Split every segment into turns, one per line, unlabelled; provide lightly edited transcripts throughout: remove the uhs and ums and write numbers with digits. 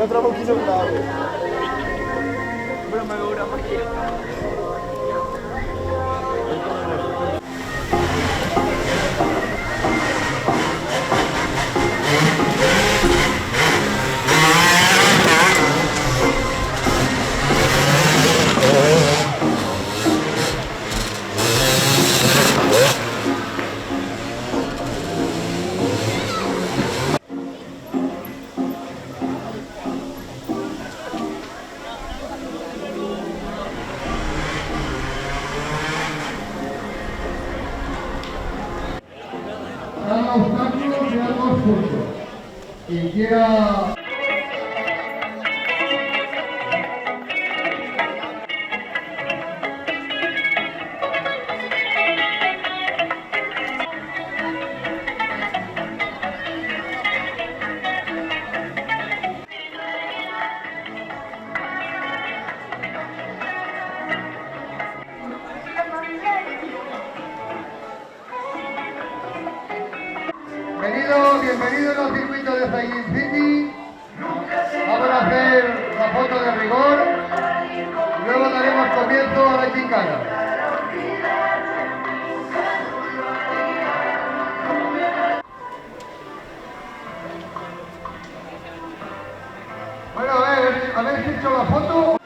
Y otra poquito claro.
Pero me dura más que
Cada obstáculo sea 2 puntos. Quien quiera... Bienvenidos al circuito de Zayin City. Vamos a hacer la foto de rigor y luego daremos comienzo a la gincana. Bueno, ¿habéis hecho la foto?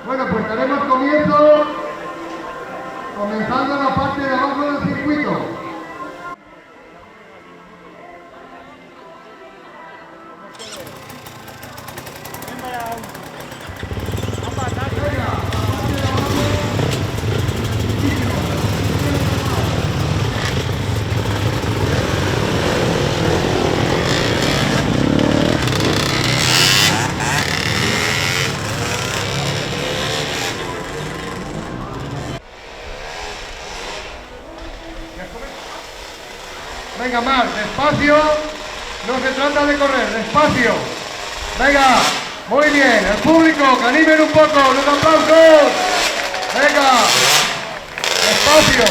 Bueno, pues daremos comienzo comenzando la parte de abajo del circuito. Venga, Marc, despacio, no se trata de correr, despacio. Venga, muy bien, el público, que animen un poco, unos aplausos. Venga, despacio.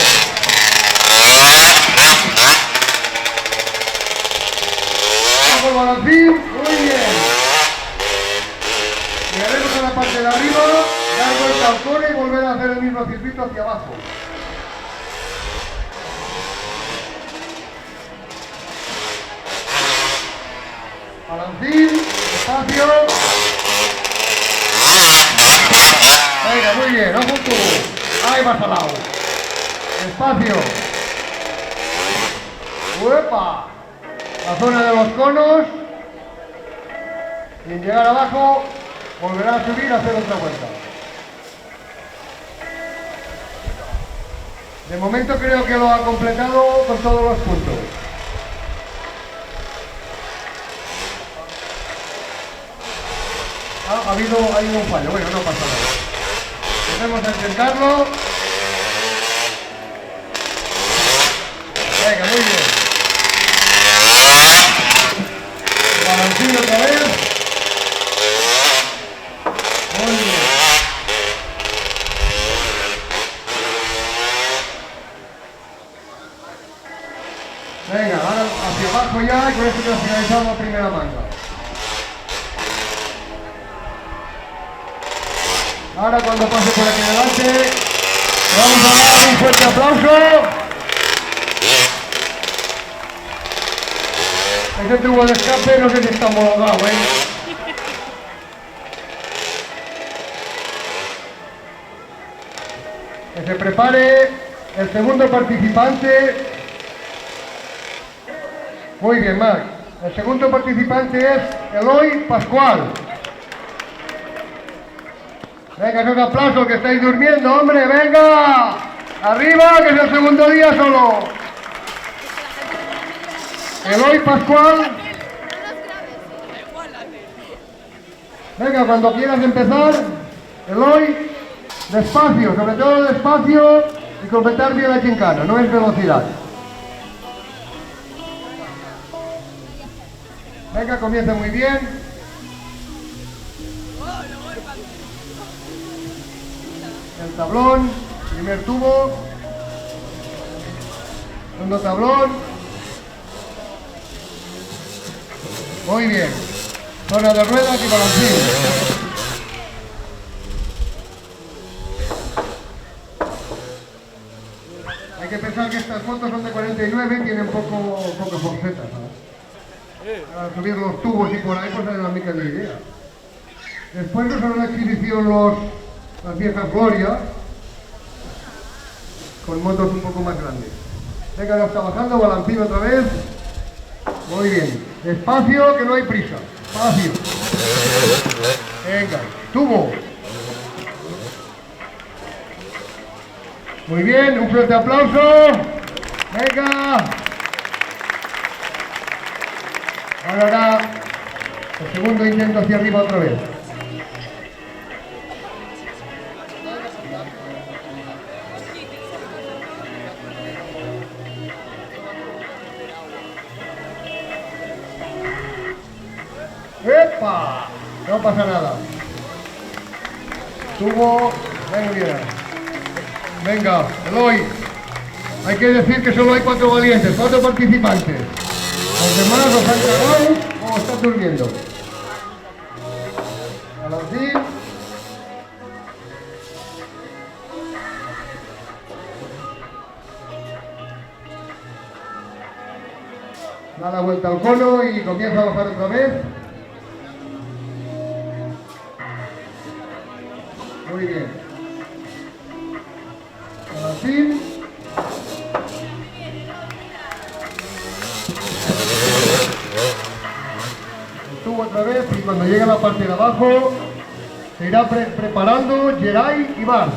Bajo el balancín, muy bien. Llegaremos a la parte de arriba, dar vuelta al core y volver a hacer el mismo circuito hacia abajo. Balancín, espacio. Venga, muy bien, ojo tú. Ahí vas al lado. Espacio. ¡Uepa! La zona de los conos. Y en llegar abajo, volverá a subir a hacer otra vuelta. De momento creo que lo ha completado con todos los puntos. Ha habido un fallo, bueno, no pasa nada. Volvemos a intentarlo. Venga, muy bien. Balancillo otra vez. Muy bien. Venga, ahora hacia abajo ya y con esto ya finalizamos la primera manga. Ahora cuando pase por aquí delante, vamos a dar un fuerte aplauso. Ese tubo de escape no sé si está homologado, Que se prepare el segundo participante. Muy bien, Marc. El segundo participante es Eloy Pascual. Venga, un aplauso que estáis durmiendo, hombre, venga. Arriba, que es el segundo día solo. Eloy Pascual. Venga, cuando quieras empezar, Eloy, despacio, sobre todo despacio y completar bien la gincana, no es velocidad. Venga, comienza muy bien. El tablón, primer tubo, segundo tablón. Muy bien. Zona de ruedas y balancín. Hay que pensar que estas fotos son de 49 y tienen poco forcetas, ¿sabes? Para subir los tubos y por ahí pues es la mica de idea. Después nos harán una exhibición las viejas glorias con motos un poco más grandes. Venga, ya está bajando, balancín otra vez. Muy bien. Despacio, que no hay prisa. Despacio. Venga, tubo. Muy bien, un fuerte aplauso. Venga. Ahora el segundo intento hacia arriba otra vez. ¡Epa! No pasa nada. Tubo. Venga, mira. Venga, Eloy. Hay que decir que solo hay 4 valientes, 4 participantes. Los demás los han cagado o están durmiendo. Balancín. Da la vuelta al cono y comienza a bajar otra vez. Muy bien. Balancín. Tubo otra vez y cuando llegue a la parte de abajo se irá preparando Geray y Bar.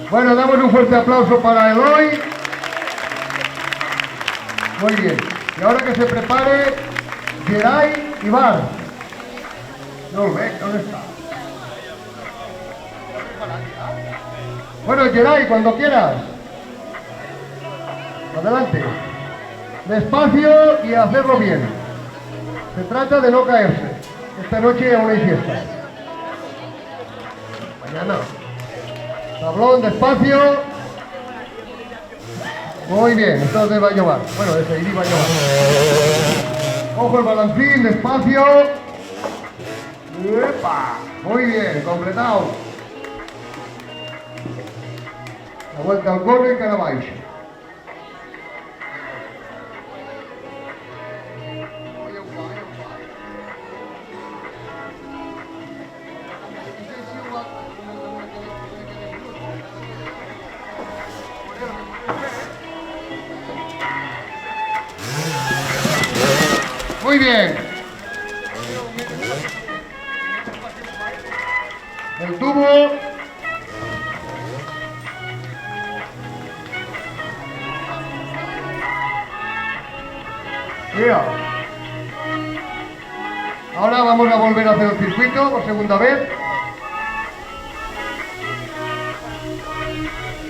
Bueno, damos un fuerte aplauso para Eloy. Muy bien. Y ahora que se prepare Geray y Bar. No lo ve, ¿dónde está? Bueno, Geray, cuando quieras. Adelante. Despacio y hacerlo bien. Se trata de no caerse. Esta noche aún hay fiesta. Mañana. Tablón, despacio. Muy bien, entonces va a llevar. Bueno, ese ahí va a llevar. Ojo el balancín, despacio. ¡Epa! Muy bien, completado. La vuelta al cono y carabaix. Muy bien. El tubo. Yeah. Ahora vamos a volver a hacer el circuito por segunda vez.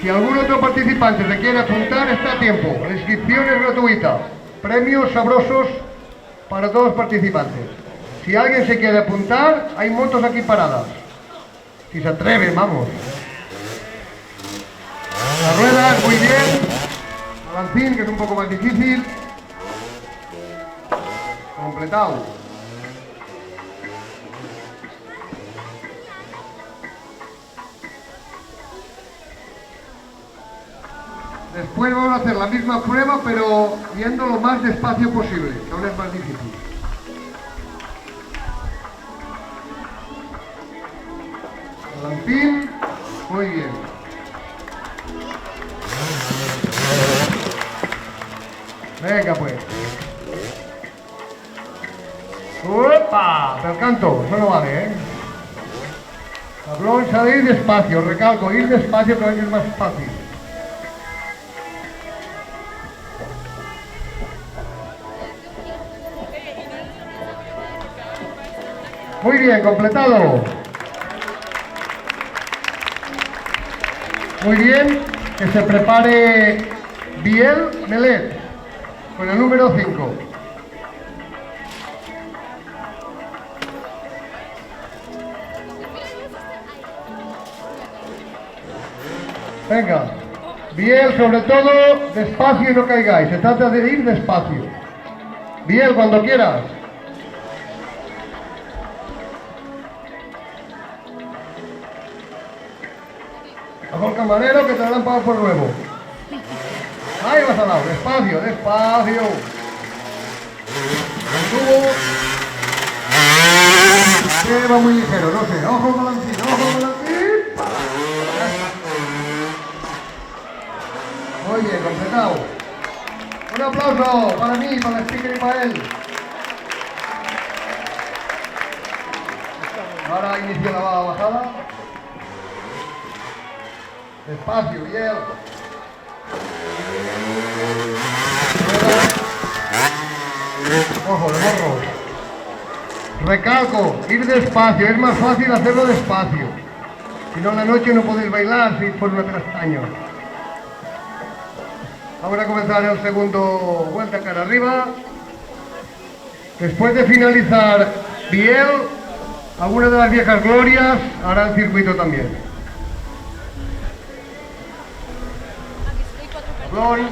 Si algún otro participante se quiere apuntar, está a tiempo. La inscripción es gratuita. Premios sabrosos para todos los participantes. Si alguien se quiere apuntar, hay motos aquí paradas. Si se atreven, vamos. Las ruedas, muy bien. Balancín, que es un poco más difícil. Completado. Después vamos a hacer la misma prueba, pero yendo lo más despacio posible, que aún es más difícil. Balancín, muy bien. Venga pues. ¡Uepa! Del canto, eso no vale, ¿eh? Tablón, se ha de ir despacio, recalco, ir despacio que es más fácil. Muy bien, completado. Muy bien, que se prepare Biel Melet con el número 5. Venga, Biel, sobre todo, despacio y no caigáis. Se trata de ir despacio. Bien, cuando quieras. Bajo el camarero que te darán pago por nuevo. Ahí vas al lado, despacio, despacio. Subo. Va muy ligero, no sé. Ojo balancín, ojo balancín. Muy bien, completado. Un aplauso para mí, para el speaker y para él. Ahora inicia la bajada. Despacio, bien. Ojo, de morro. Recalco, ir despacio, es más fácil hacerlo despacio. Si no, en la noche no podéis bailar si por una trastaño. Vamos a comenzar el segundo vuelta cara arriba. Después de finalizar Biel, algunas de las viejas glorias harán circuito también. Tablón.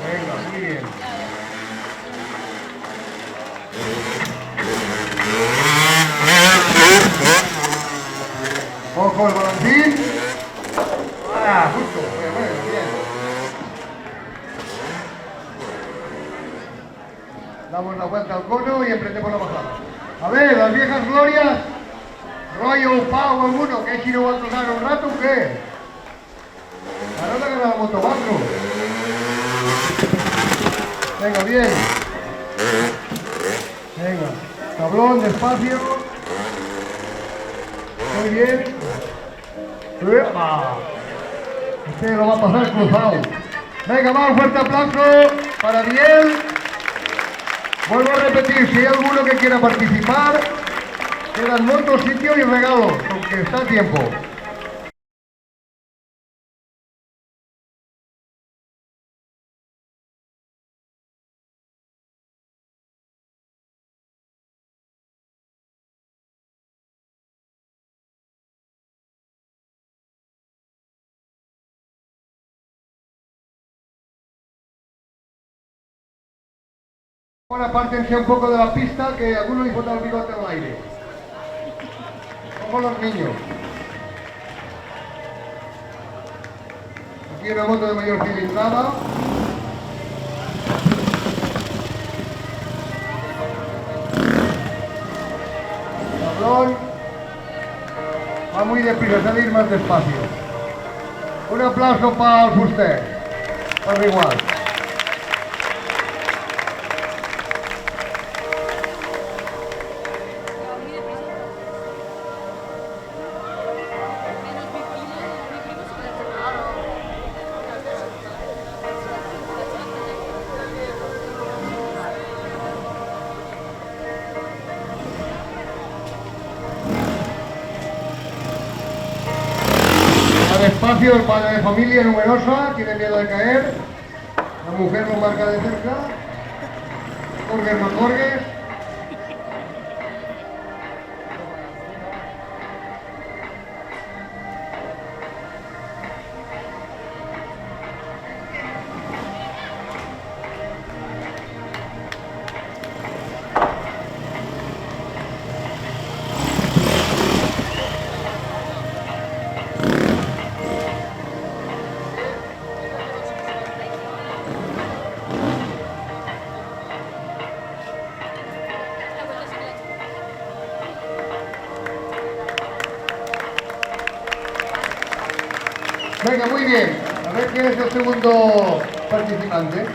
Venga, muy bien. Ojo el balancín. Ah, justo. Bien. Damos la vuelta al cono y emprendemos la bajada. A ver, las viejas glorias. Rollo, Pau, alguno, que si no va a tocar un rato, ¿o qué? Ahora te la moto 4. Venga, bien. Venga, tablón, despacio. Muy bien. ¡Epa! Este lo va a pasar cruzado. Venga, va, un fuerte aplauso para Biel. Vuelvo a repetir, si hay alguno que quiera participar, quedan muchos sitios y regalos, porque está a tiempo. Ahora apártense un poco de la pista, que alguno les bota el bigote al aire. Como los niños. Aquí una moto de mayor cilindrada. Tablón. Va muy deprisa, se ha de ir más despacio. Un aplauso para el fuster. Para igual. Despacio, el padre de familia numerosa, tiene miedo de caer. La mujer lo marca de cerca. Corgues, no corgues. Venga, muy bien. A ver quién es el segundo participante.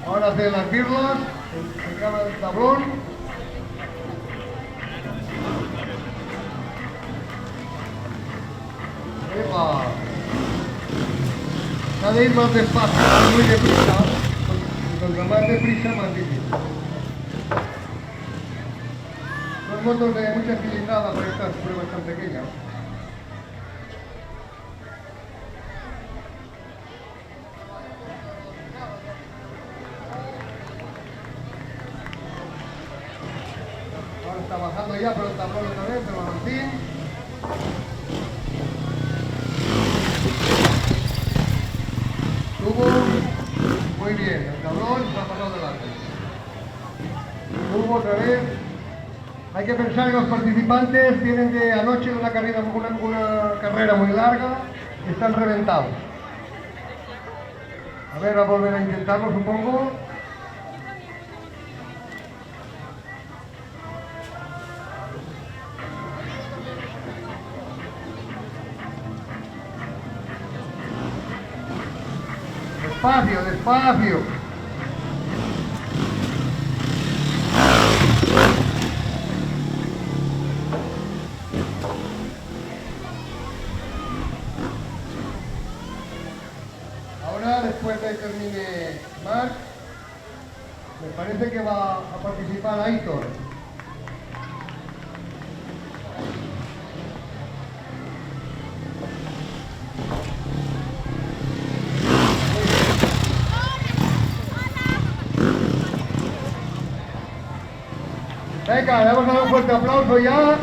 Ahora hacen las birlas, se acaba el tablón. ¡Epa! Ha de ir más despacio, muy deprisa. Cuanto más deprisa, más difícil. Son motos de mucha cilindrada, pero estas pruebas tan pequeñas. Está bajando ya por el tablón otra vez, el Valentín. Tuvo. Muy bien, el tablón se ha pasado delante. Tuvo otra vez. Hay que pensar que los participantes vienen de anoche de una carrera muy larga y están reventados. A ver, va a volver a intentarlo, supongo. Despacio, despacio. Ahora, después de que termine Marc, me parece que va a participar Aitor. Venga, le vamos a dar un fuerte aplauso ya.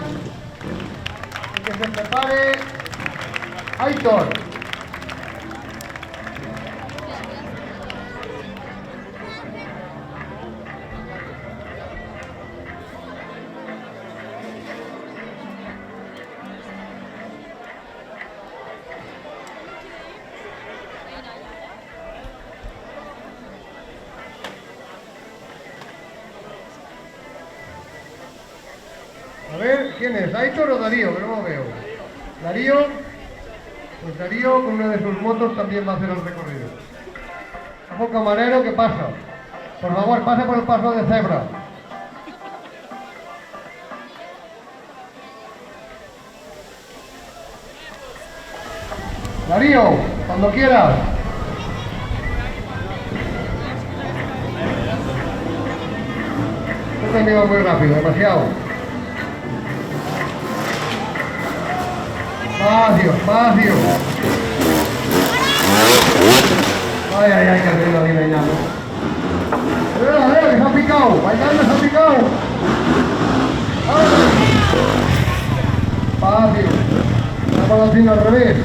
Y que se prepare Aitor. A ver, ¿quién es? ¿Aitor o Darío? Que no lo veo. ¿Darío? Pues Darío con una de sus motos también va a hacer el recorrido. Ojo camarero, ¿qué pasa? Por favor, pase por el paso de cebra. Darío, cuando quieras. Este también va muy rápido, demasiado. Espacio, espacio. Ay, ay, ay, que adrenalina y nada. Que se ha picado, bailando se ha picado. Espacio. Estamos haciendo al revés.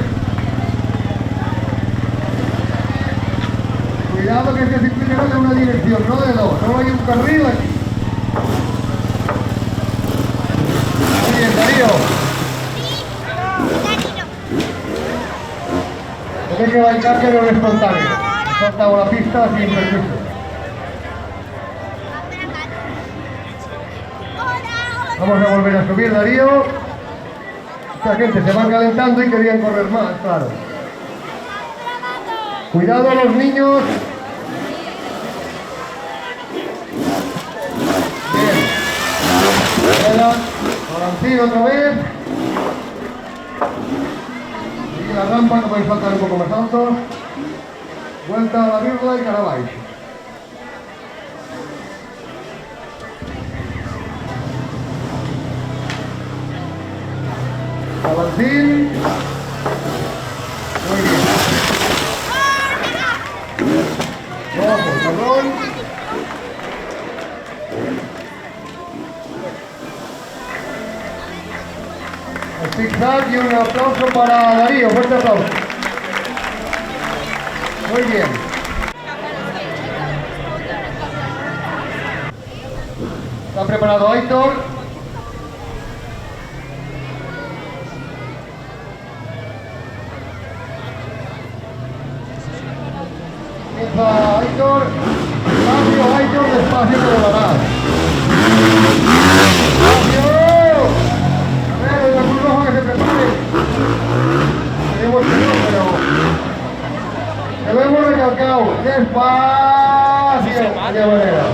Cuidado que este circuito no es de una dirección, no de dos. Solo hay un carril aquí. Muy bien, Darío. Tiene que bailar que no es espontáneo. Soltamos la pista sin permiso. Vamos a volver a subir, Darío. Esta gente se va calentando y querían correr más, claro. Cuidado a los niños. Bien. Queda. Valentín otra vez. La rampa no puede faltar un poco más alto. Vuelta a la virla y Carabay. Valentín. Muy bien. Ojo, cabrón. El zigzag y un aplauso para Darío, fuerte aplauso. Muy bien. ¿Está preparado Aitor? Comienza Aitor. Cambio Aitor, despacio que lo harás. Te vemos recalcado, despacio, de qué manera.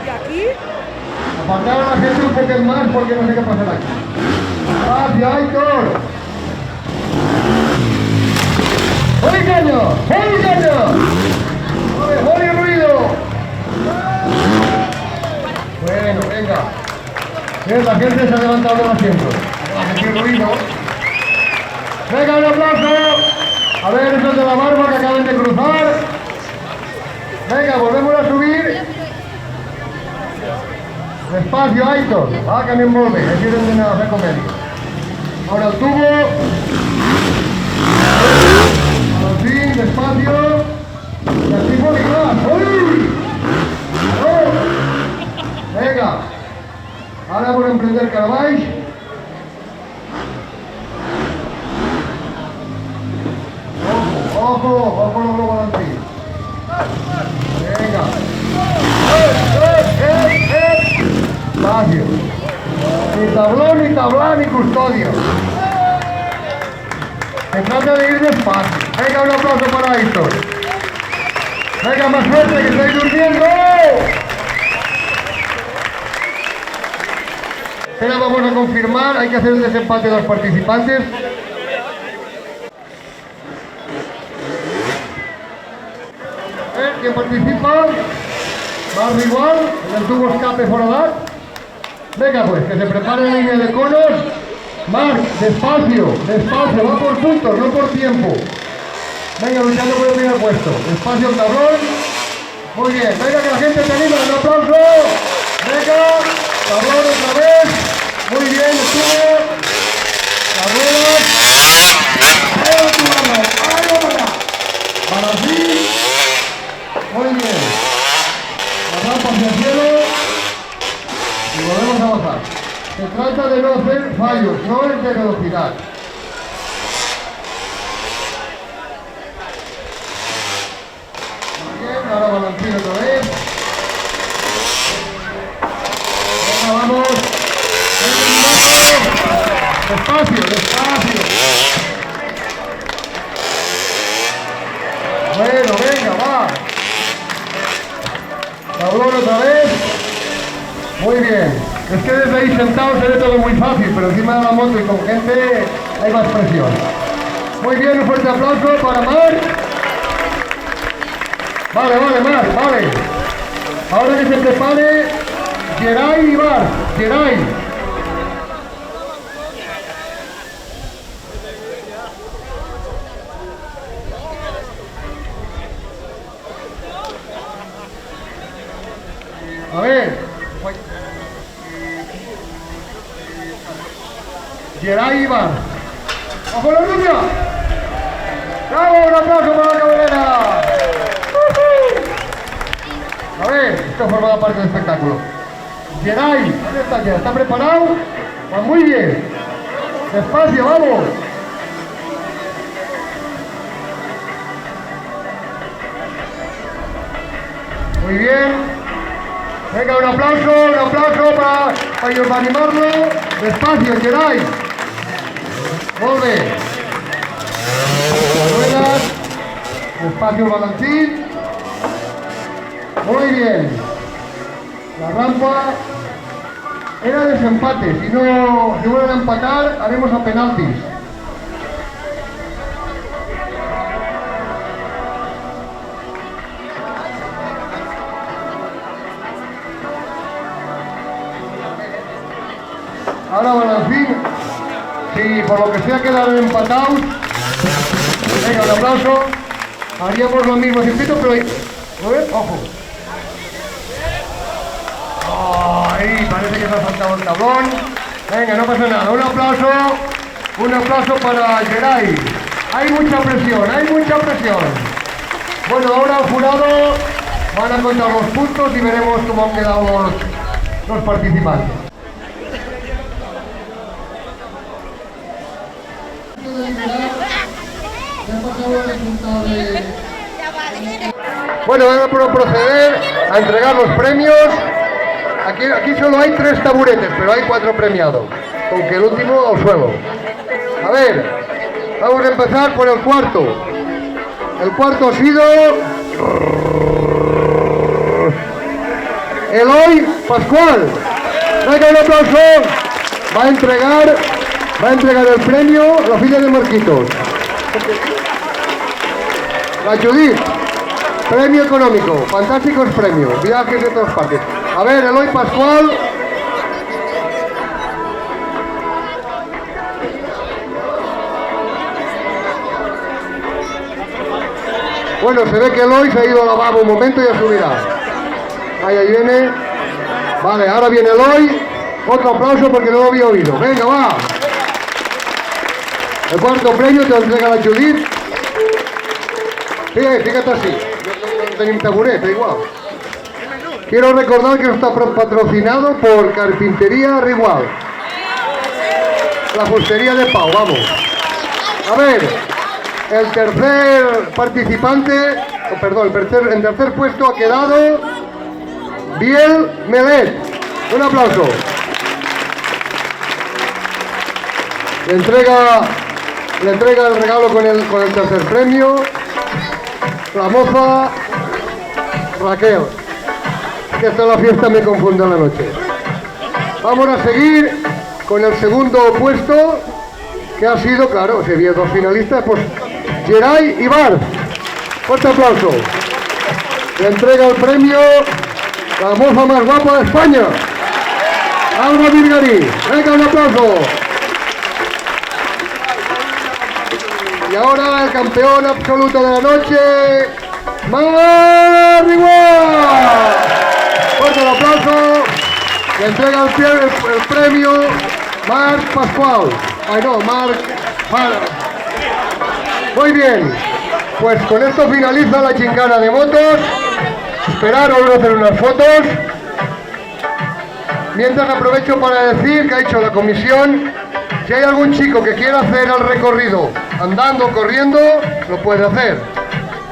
¿Y aquí?
Apartar a la gente un poco más porque no sé qué pasará aquí. Despacio, Aitor. ¡Joli caño! ¡Joli caño! ¡Joli ruido! Bueno, venga. Bien, la gente se ha levantado de asiento. Hace ruido. Venga, un aplauso. A ver, esos de la barba que acaban de cruzar. Venga, volvemos a subir. Despacio, Aitor. Va, que me envuelve. Aquí es donde nada, comedia. Ahora el tubo. Al fin, despacio. Y así por igual. ¡Uy! ¡Oh! Venga. Ahora por emprender Carabaix. Ojo, ojo los volantín. Venga. Espacio. Ni tablón, ni tablán, ni custodio. Se trata de ir despacio. Venga, un aplauso para Aitor. Venga, más fuerte, que estoy durmiendo. Ahora vamos a confirmar, hay que hacer el desempate de los participantes. ¿Quién participa? Más igual, en el tubo escape foradar. Venga pues, que se prepare la línea de conos. Marc, despacio, despacio, va por puntos, no por tiempo. Venga, luchando por el primer puesto. Despacio el tablón. Muy bien, venga que la gente te anima, un aplauso. Venga, tablón otra vez. Muy bien, el tubo. La rueda. Para así. Muy bien. La rampa hacia el cielo. Y volvemos a bajar. Se trata de no hacer fallos, no es de velocidad. Muy bien, ahora balanceo otra vez. Venga, vamos. Despacio, despacio. Bueno, venga, va. Tablón otra vez. Muy bien. Es que desde ahí sentado se ve todo muy fácil, pero encima de la moto y con gente hay más presión. Muy bien, un fuerte aplauso para Marc. Vale, Marc, vale. Ahora que se prepare Geray y Marc. Geray. A ver. Geray y Marc. ¡Ojo la rubia! ¡Bravo! ¡Un aplauso para la cabrera! A ver, esto formaba parte del espectáculo. Geray, ¿dónde está Geray? ¿Está preparado? Pues muy bien. Despacio, vamos. Muy bien. Venga, un aplauso para animarlo. Despacio, Geray. Vuelve. Ruedas. Despacio el balancín. Muy bien. La rampa era desempate. Si vuelven a empatar, haremos a penaltis. Ahora balancín. Si por lo que sea quedaron empatados, venga, un aplauso. Haríamos lo mismo circuito, pero ojo. Ahí parece que se ha saltado el tablón. Venga, no pasa nada. Un aplauso para Geray. Hay mucha presión. Bueno, ahora el jurado van a contar los puntos y veremos cómo han quedado los participantes. Bueno, vamos a proceder a entregar los premios. Aquí solo hay 3 taburetes, pero hay 4 premiados, aunque el último al suelo. A ver, vamos a empezar por el cuarto. El cuarto ha sido Eloy Pascual. Venga, un aplauso. Va a entregar el premio la filla de Marquitos. La Judith, premio económico, fantásticos premios, viajes de todas partes. A ver, Eloy Pascual. Bueno, se ve que Eloy se ha ido al lavabo un momento y ya subirá. Ahí viene. Vale, ahora viene Eloy. Otro aplauso porque no lo había oído. Venga, va. El cuarto premio te lo entrega la Judith. Fíjate así. No tenía un taburete, igual. Quiero recordar que está patrocinado por Carpintería Rigual. La fustería de Pau, vamos. A ver, el tercer participante, en tercer puesto ha quedado Biel Melet. Un aplauso. Le entrega el regalo con el tercer premio la moza Raquel. Que esta la fiesta me confunde la noche. Vamos a seguir con el segundo puesto, que ha sido, claro, si había dos finalistas, pues Geray y Bar. Fuerte aplauso. Le entrega el premio la moza más guapa de España, Alba Virgarí. Venga, un aplauso. Y ahora el campeón absoluto de la noche, Mar Rigual. Fuerte el aplauso. Le entrega el premio Marc Pascual. Ay no, Marc. Muy bien. Pues con esto finaliza la gincana de motos. Esperaros a hacer unas fotos. Mientras aprovecho para decir que ha hecho la comisión. Si hay algún chico que quiera hacer el recorrido andando o corriendo, lo puede hacer.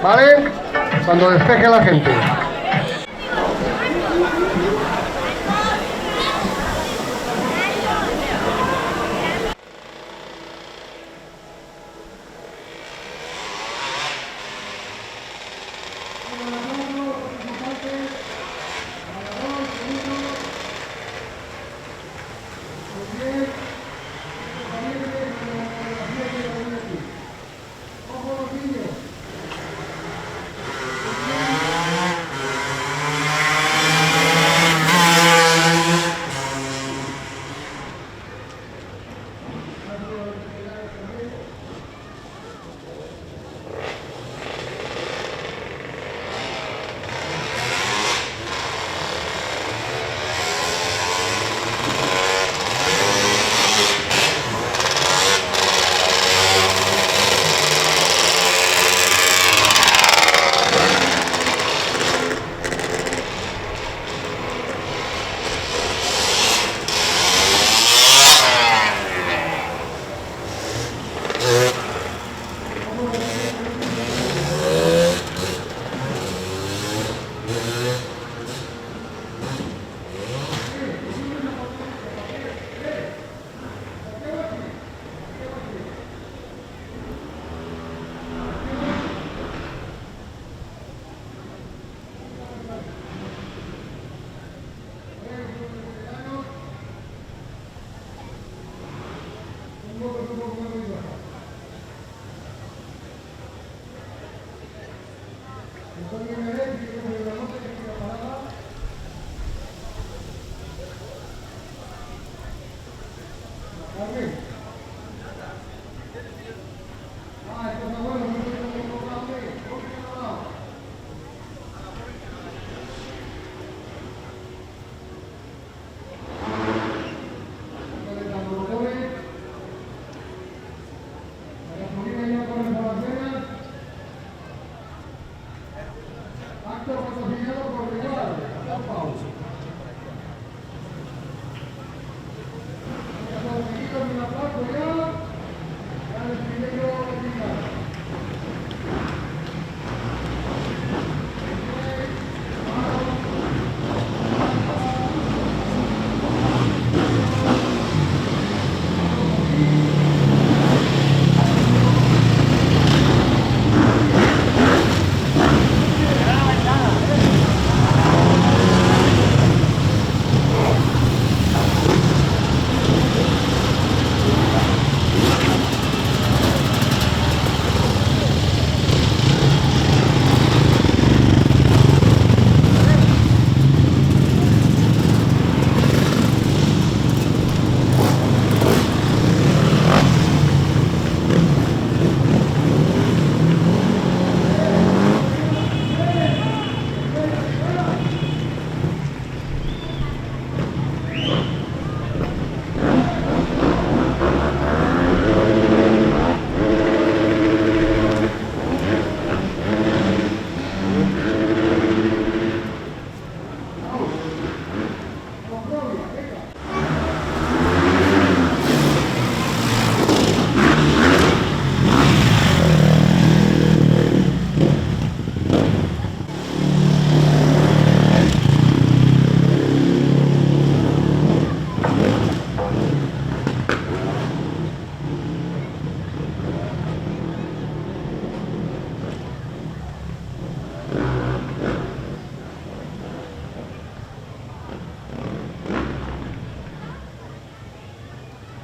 ¿Vale? Cuando despeje la gente.